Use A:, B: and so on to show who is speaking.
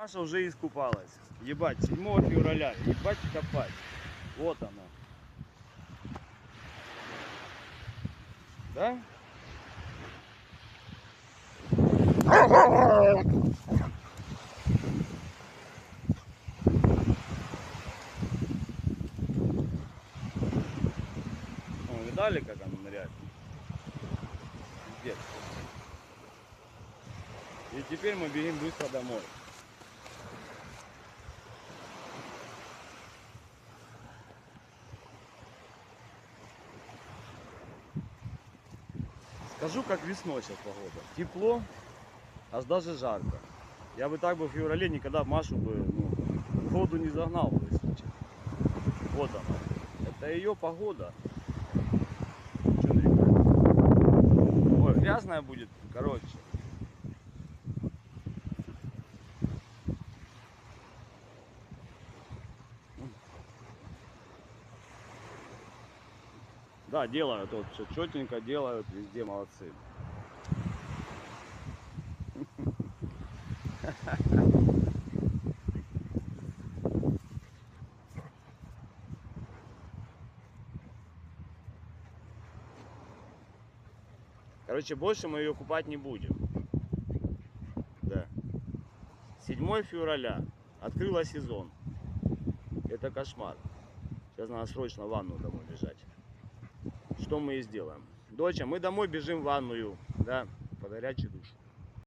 A: Маша уже искупалась. Ебать, 7 февраля. Ебать копать. Вот оно. Да? Ну, видали, как она ныряет? Пиздец. И теперь мы бежим быстро домой. Скажу, как весной сейчас погода. Тепло, аж даже жарко. Я бы так бы в феврале никогда Машу бы в воду не загнал бы, если честно. Вот она. Это ее погода. Чё нарекать? Ой, грязная будет, короче. Да, делают, вот все четенько делают, везде молодцы. Короче, больше мы ее купать не будем. Да. 7 февраля. Открыла сезон. Это кошмар. Сейчас надо срочно в ванну домой бежать. Что мы и сделаем. Доча, мы домой бежим в ванную. Да, под горячий душ.